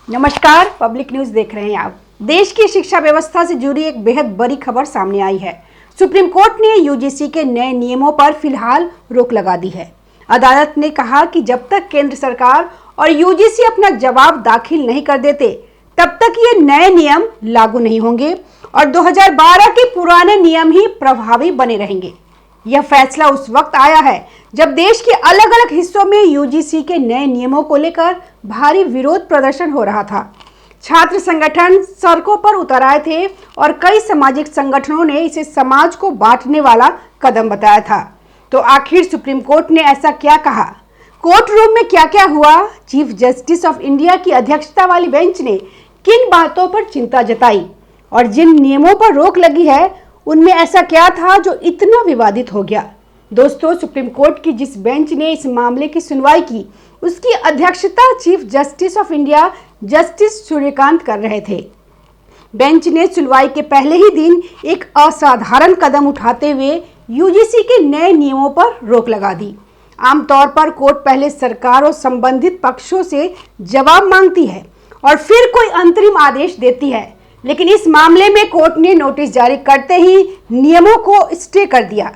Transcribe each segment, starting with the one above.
नमस्कार, public news देख रहे हैं आप। देश की शिक्षा व्यवस्था से जुड़ी एक बेहद बड़ी खबर सामने आई है। सुप्रीम कोर्ट ने यूजीसी के नए नियमों पर फिलहाल रोक लगा दी है। अदालत ने कहा कि जब तक केंद्र सरकार और यूजीसी अपना जवाब दाखिल नहीं कर देते, तब तक ये नए नियम लागू नहीं होंगे और 2012 के पुराने नियम ही प्रभावी बने रहेंगे। यह फैसला उस वक्त आया है जब देश के अलग अलग हिस्सों में यूजीसी के नए नियमों को लेकर भारी विरोध प्रदर्शन हो रहा था। छात्र संगठन सड़कों पर उतर आए थे और कई सामाजिक संगठनों ने इसे समाज को बांटने वाला कदम बताया था। तो आखिर सुप्रीम कोर्ट ने ऐसा क्या कहा? कोर्ट रूम में क्या क्या हुआ? चीफ जस्टिस ऑफ इंडिया की अध्यक्षता वाली बेंच ने किन बातों पर चिंता जताई और जिन नियमों पर रोक लगी है उनमें ऐसा क्या था जो इतना विवादित हो गया? दोस्तों, सुप्रीम कोर्ट की जिस बेंच ने इस मामले की सुनवाई की, उसकी अध्यक्षता chief justice of India justice Suryakant कर रहे थे। बेंच ने सुनवाई के पहले ही दिन एक असाधारण कदम उठाते हुए यूजीसी के नए नियमों पर रोक लगा दी। आमतौर पर कोर्ट पहले सरकार और संबंधित पक्षों से जवाब मांगती है और फिर कोई अंतरिम आदेश देती है, लेकिन इस मामले में कोर्ट ने नोटिस जारी करते ही नियमों को स्टे कर दिया।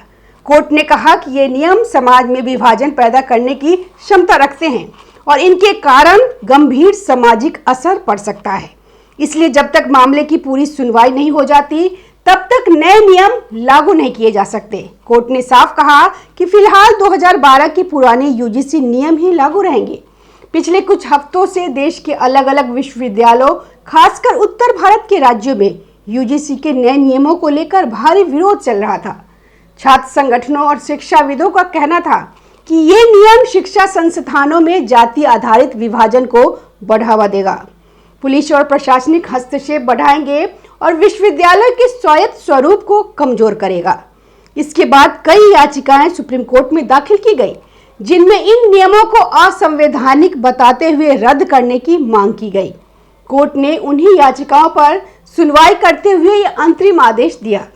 कोर्ट ने कहा कि ये नियम समाज में विभाजन पैदा करने की क्षमता रखते हैं और इनके कारण गंभीर सामाजिक असर पड़ सकता है। इसलिए जब तक मामले की पूरी सुनवाई नहीं हो जाती, तब तक नए नियम लागू नहीं किए जा सकते। कोर्ट ने साफ कहा कि फिलहाल 2012 के पुराने यूजीसी नियम ही लागू रहेंगे। पिछले कुछ हफ्तों से देश के अलग अलग विश्वविद्यालयों, खासकर उत्तर भारत के राज्यों में यूजीसी के नए नियमों को लेकर भारी विरोध चल रहा था। छात्र संगठनों और शिक्षाविदों का कहना था कि ये नियम शिक्षा संस्थानों में जाति आधारित विभाजन को बढ़ावा देगा, पुलिस और प्रशासनिक हस्तक्षेप बढ़ाएंगे और विश्वविद्यालय के स्वायत्त स्वरूप को कमजोर करेगा। इसके बाद कई याचिकाएं सुप्रीम कोर्ट में दाखिल की गई, जिनमें इन नियमों को असंवैधानिक बताते हुए रद्द करने की मांग की गई। कोर्ट ने उन्हीं याचिकाओं पर सुनवाई करते हुए ये अंतरिम आदेश दिया।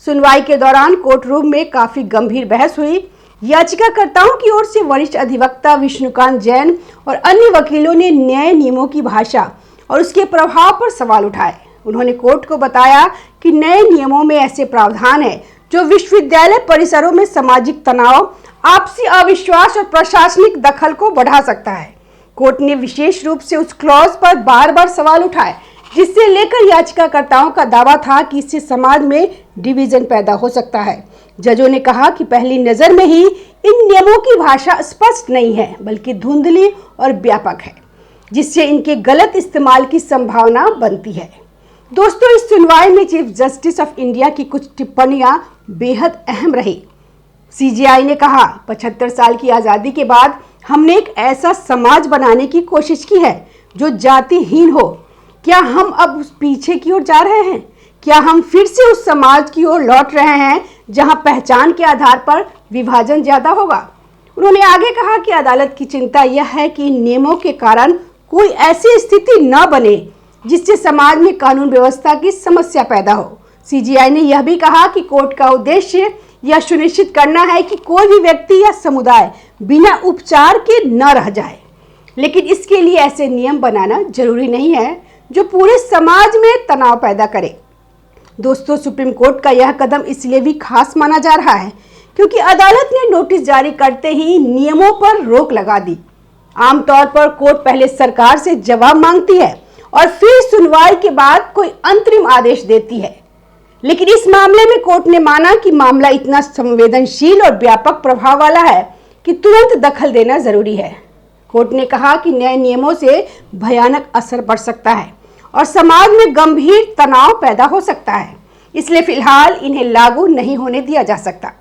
सुनवाई के दौरान कोर्ट रूम में काफी गंभीर बहस हुई। याचिकाकर्ताओं की ओर से वरिष्ठ अधिवक्ता विष्णुकांत जैन और अन्य वकीलों ने नए नियमों की भाषा और उसके प्रभाव पर सवाल उठाए। उन्होंने कोर्ट को बताया कि नए नियमों में ऐसे प्रावधान है जो विश्वविद्यालय परिसरों में सामाजिक तनाव, आपसी अविश्वास और प्रशासनिक दखल को बढ़ा सकता है। कोर्ट ने विशेष रूप से उस क्लॉज पर बार बार सवाल उठाए जिससे लेकर याचिकाकर्ताओं का दावा था कि इससे समाज में डिवीजन पैदा हो सकता है। जजों ने कहा कि पहली नजर में ही इन नियमों की भाषा स्पष्ट नहीं है, बल्कि धुंधली और व्यापक है, जिससे इनके गलत इस्तेमाल की संभावना बनती है। दोस्तों, इस सुनवाई में चीफ जस्टिस ऑफ इंडिया की कुछ टिप्पणियां बेहद अहम रही। सीजेआई ने कहा, 75 साल की आज़ादी के बाद हमने एक ऐसा समाज बनाने की कोशिश की है जो जातिहीन हो। क्या हम अब उस पीछे की ओर जा रहे हैं? क्या हम फिर से उस समाज की ओर लौट रहे हैं जहां पहचान के आधार पर विभाजन ज्यादा होगा? उन्होंने आगे कहा कि अदालत की चिंता यह है कि इन नियमों के कारण कोई ऐसी स्थिति न बने जिससे समाज में कानून व्यवस्था की समस्या पैदा हो। सीजेआई ने यह भी कहा कि कोर्ट का उद्देश्य यह सुनिश्चित करना है कि कोई भी व्यक्ति या समुदाय बिना उपचार के न रह जाए, लेकिन इसके लिए ऐसे नियम बनाना जरूरी नहीं है जो पूरे समाज में तनाव पैदा करे। दोस्तों, सुप्रीम कोर्ट का यह कदम इसलिए भी खास माना जा रहा है क्योंकि अदालत ने नोटिस जारी करते ही नियमों पर रोक लगा दी। आमतौर पर कोर्ट पहले सरकार से जवाब मांगती है और फिर सुनवाई के बाद कोई अंतरिम आदेश देती है, लेकिन इस मामले में कोर्ट ने माना कि मामला इतना संवेदनशील और व्यापक प्रभाव वाला है कि तुरंत दखल देना जरूरी है। कोर्ट ने कहा कि नए नियमों से भयानक असर पड़ सकता है और समाज में गंभीर तनाव पैदा हो सकता है, इसलिए फिलहाल इन्हें लागू नहीं होने दिया जा सकता।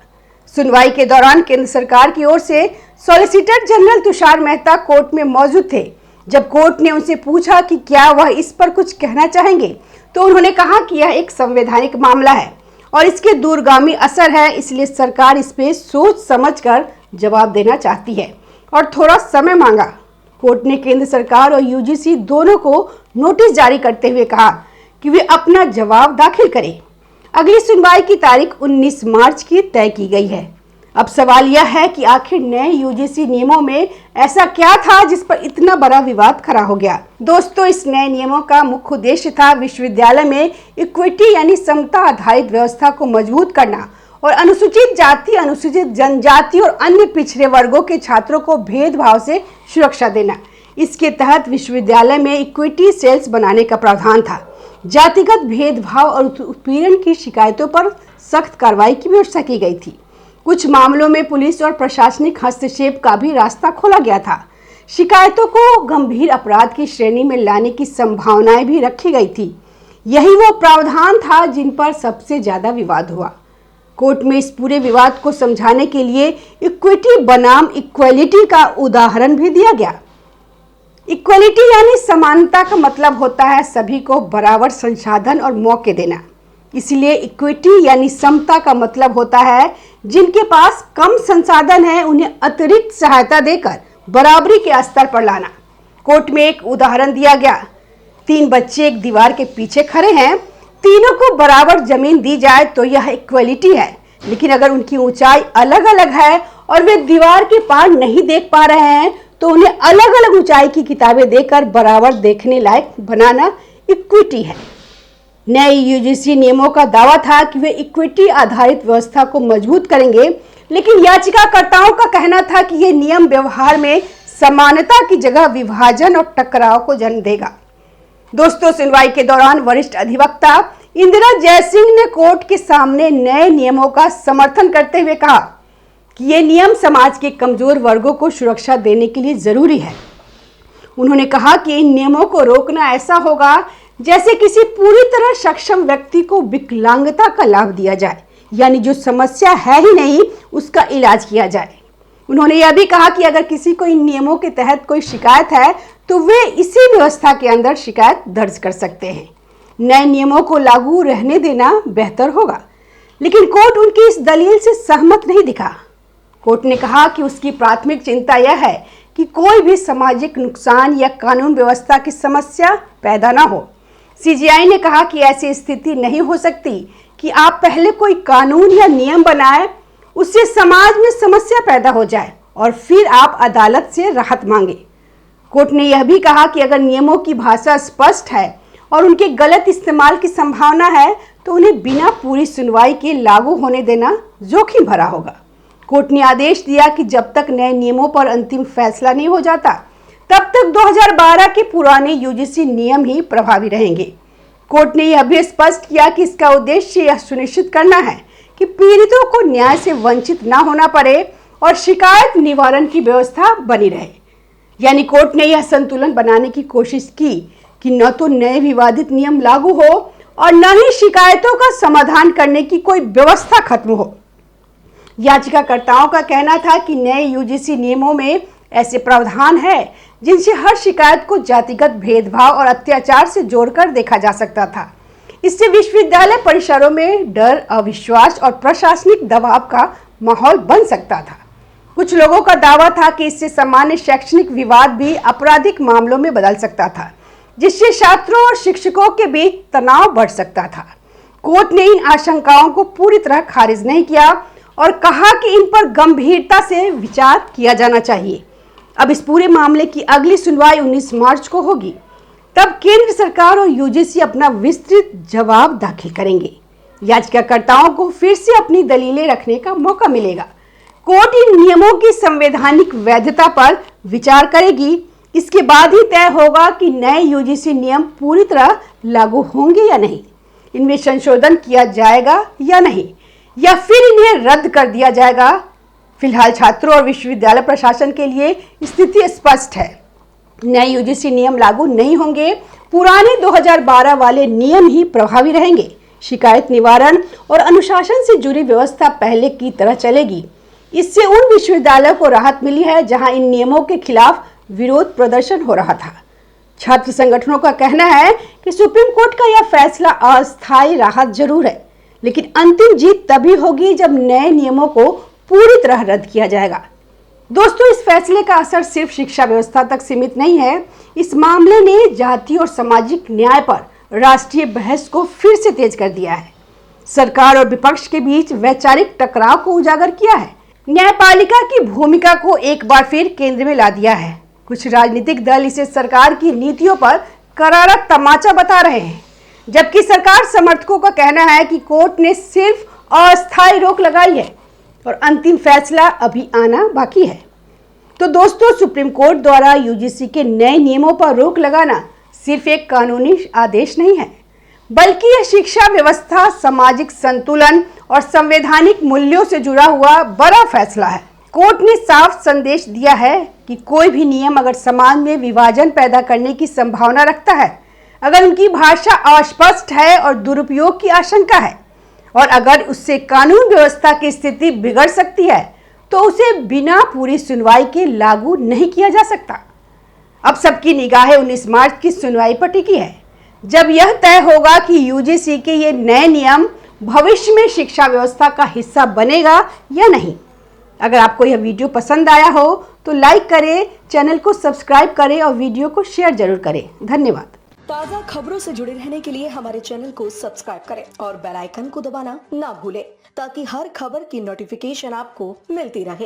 सुनवाई के दौरान केंद्र सरकार की ओर से solicitor general Tushar Mehta court में मौजूद थे। जब कोर्ट ने उनसे पूछा कि क्या वह इस पर कुछ कहना चाहेंगे, तो उन्होंने कहा कि यह एक संवैधानिक मामला है और इसके दूरगामी असर है, इसलिए सरकार इस पे सोच समझकर जवाब देना चाहती है और थोड़ा समय मांगा। कोर्ट ने केंद्र सरकार और यूजीसी दोनों को नोटिस जारी करते हुए कहा कि वे अपना जवाब दाखिल करें। अगली सुनवाई की तारीख 19 मार्च की तय की गई है। अब सवाल यह है कि आखिर नए यूजीसी नियमों में ऐसा क्या था जिस पर इतना बड़ा विवाद खड़ा हो गया। दोस्तों, इस नए नियमों का मुख्य उद्देश्य था विश्वविद्यालय में इक्विटी यानी समता आधारित व्यवस्था को मजबूत करना और अनुसूचित जाति, अनुसूचित जनजाति और अन्य पिछड़े वर्गों के छात्रों को भेदभाव से सुरक्षा देना। इसके तहत विश्वविद्यालय में इक्विटी सेल्स बनाने का प्रावधान था। जातिगत भेदभाव और उत्पीड़न की शिकायतों पर सख्त कार्रवाई की व्यवस्था की गई थी। कुछ मामलों में पुलिस और प्रशासनिक हस्तक्षेप का भी रास्ता खोला गया था। शिकायतों को गंभीर अपराध की श्रेणी में लाने की संभावनाएं भी रखी गई थी। यही वो प्रावधान था जिन पर सबसे ज्यादा विवाद हुआ। कोर्ट में इस पूरे विवाद को समझाने के लिए इक्विटी बनाम इक्वलिटी का उदाहरण भी दिया गया। इक्वलिटी यानी समानता का मतलब होता है सभी को बराबर संसाधन और मौके देना। इसलिए इक्विटी यानी समता का मतलब होता है जिनके पास कम संसाधन है उन्हें अतिरिक्त सहायता देकर बराबरी के स्तर पर लाना। कोर्ट में एक उदाहरण दिया गया। 3 बच्चे एक दीवार के पीछे खड़े हैं, तीनों को बराबर जमीन दी जाए तो यह इक्वलिटी है। लेकिन अगर उनकी ऊंचाई अलग अलग है और वे दीवार के पार नहीं देख पा रहे हैं तो उन्हें अलग अलग ऊंचाई की किताबें देकर बराबर देखने लायक बनाना इक्विटी है। नए यूजीसी नियमों का दावा था कि वे इक्विटी आधारित व्यवस्था को मजबूत करेंगे, लेकिन याचिकाकर्ताओं का कहना था कि यह नियम व्यवहार में समानता की जगह विभाजन और टकराव को जन्म देगा। दोस्तों, सुनवाई के दौरान वरिष्ठ अधिवक्ता इंदिरा जयसिंह ने कोर्ट के सामने नए नियमों का समर्थन करते हुए कहा कि ये नियम समाज के कमजोर वर्गों को सुरक्षा देने के लिए जरूरी है। उन्होंने कहा कि इन नियमों को रोकना ऐसा होगा जैसे किसी पूरी तरह सक्षम व्यक्ति को विकलांगता का लाभ दिया जाए, यानी जो समस्या है ही नहीं उसका इलाज किया जाए। उन्होंने यह भी कहा कि अगर किसी को इन नियमों के तहत कोई शिकायत है तो वे इसी व्यवस्था के अंदर शिकायत दर्ज कर सकते हैं। नए नियमों को लागू रहने देना बेहतर होगा, लेकिन कोर्ट उनकी इस दलील से सहमत नहीं दिखा। कोर्ट ने कहा कि उसकी प्राथमिक चिंता यह है कि कोई भी सामाजिक नुकसान या कानून व्यवस्था की समस्या पैदा ना हो। सीजीआई ने कहा कि ऐसी स्थिति नहीं हो सकती कि आप पहले कोई कानून या नियम बनाएं, उससे समाज में समस्या पैदा हो जाए और फिर आप अदालत से राहत मांगे। कोर्ट ने यह भी कहा कि अगर नियमों की भाषा स्पष्ट है और उनके गलत इस्तेमाल की संभावना है तो उन्हें बिना पूरी सुनवाई के लागू होने देना जोखिम भरा होगा। कोर्ट ने आदेश दिया कि जब तक नए नियमों पर अंतिम फैसला नहीं हो जाता तब तक 2012 के पुराने यूजीसी नियम ही प्रभावी रहेंगे। कोर्ट ने यह भी स्पष्ट किया कि इसका उद्देश्य यह सुनिश्चित करना है कि पीड़ितों को न्याय से वंचित न होना पड़े और शिकायत निवारण की व्यवस्था बनी रहे। यानी कोर्ट ने यह संतुलन बनाने की कोशिश की कि न तो नए विवादित नियम लागू हो और न ही शिकायतों का समाधान करने की कोई व्यवस्था खत्म हो। याचिकाकर्ताओं का कहना था कि नए यूजीसी नियमों में ऐसे प्रावधान है जिनसे हर शिकायत को जातिगत भेदभाव और अत्याचार से जोड़कर देखा जा सकता था। इससे विश्वविद्यालय परिसरों में डर, अविश्वास और प्रशासनिक दबाव का माहौल बन सकता था। कुछ लोगों का दावा था कि इससे सामान्य शैक्षणिक विवाद भी आपराधिक मामलों में बदल सकता था, जिससे छात्रों और शिक्षकों के बीच तनाव बढ़ सकता था। कोर्ट ने इन आशंकाओं को पूरी तरह खारिज नहीं किया और कहा कि इन पर गंभीरता से विचार किया जाना चाहिए। अब इस पूरे मामले की अगली सुनवाई 19 मार्च को होगी। तब केंद्र सरकार और यूजीसी अपना विस्तृत जवाब दाखिल करेंगे। याचिकाकर्ताओं को फिर से अपनी दलीलें रखने का मौका मिलेगा। कोर्ट इन नियमों की संवैधानिक वैधता पर विचार करेगी। इसके बाद ही तय होगा कि नए यूजीसी नियम पूरी तरह लागू होंगे या नहीं, इनमें संशोधन किया जाएगा या नहीं, या फिर इन्हें रद्द कर दिया जाएगा। फिलहाल छात्रों और विश्वविद्यालय प्रशासन के लिए स्थिति स्पष्ट है। नए यूजीसी नियम लागू नहीं होंगे, पुराने 2012 वाले नियम ही प्रभावी रहेंगे। शिकायत निवारण और अनुशासन से जुड़ी व्यवस्था पहले की तरह चलेगी। इससे उन विश्वविद्यालयों को राहत मिली है जहां इन नियमों के खिलाफ विरोध प्रदर्शन हो रहा था। छात्र संगठनों का कहना है कि सुप्रीम कोर्ट का यह फैसला अस्थायी राहत जरूर है, लेकिन अंतिम जीत तभी होगी जब नए नियमों को पूरी तरह रद्द किया जाएगा। दोस्तों, इस फैसले का असर सिर्फ शिक्षा व्यवस्था तक सीमित नहीं है। इस मामले ने जाति और सामाजिक न्याय पर राष्ट्रीय बहस को फिर से तेज कर दिया है। सरकार और विपक्ष के बीच वैचारिक टकराव को उजागर किया है। न्यायपालिका की भूमिका को एक बार फिर केंद्र में ला दिया है। कुछ राजनीतिक दल इसे सरकार की नीतियों पर करारा तमाचा बता रहे हैं, जबकि सरकार समर्थकों का कहना है कि कोर्ट ने सिर्फ अस्थायी रोक लगाई है और अंतिम फैसला अभी आना बाकी है। तो दोस्तों, सुप्रीम कोर्ट द्वारा यूजीसी के नए नियमों पर रोक लगाना सिर्फ एक कानूनी आदेश नहीं है, बल्कि यह शिक्षा व्यवस्था, सामाजिक संतुलन और संवैधानिक मूल्यों से जुड़ा हुआ बड़ा फैसला है। कोर्ट ने साफ संदेश दिया है कि कोई भी नियम अगर समाज में विभाजन पैदा करने की संभावना रखता है, अगर उनकी भाषा अस्पष्ट है और दुरुपयोग की आशंका है, और अगर उससे कानून व्यवस्था की स्थिति बिगड़ सकती है, तो उसे बिना पूरी सुनवाई के लागू नहीं किया जा सकता। अब सबकी निगाहें 19 मार्च की सुनवाई पर टिकी है, जब यह तय होगा कि यूजीसी के ये नए नियम भविष्य में शिक्षा व्यवस्था का हिस्सा बनेगा या नहीं। अगर आपको यह वीडियो पसंद आया हो तो लाइक करें, चैनल को सब्सक्राइब करें और वीडियो को शेयर जरूर करें। धन्यवाद। ताज़ा खबरों से जुड़े रहने के लिए हमारे चैनल को सब्सक्राइब करें और बेल आइकन को दबाना ना भूलें, ताकि हर खबर की नोटिफिकेशन आपको मिलती रहे।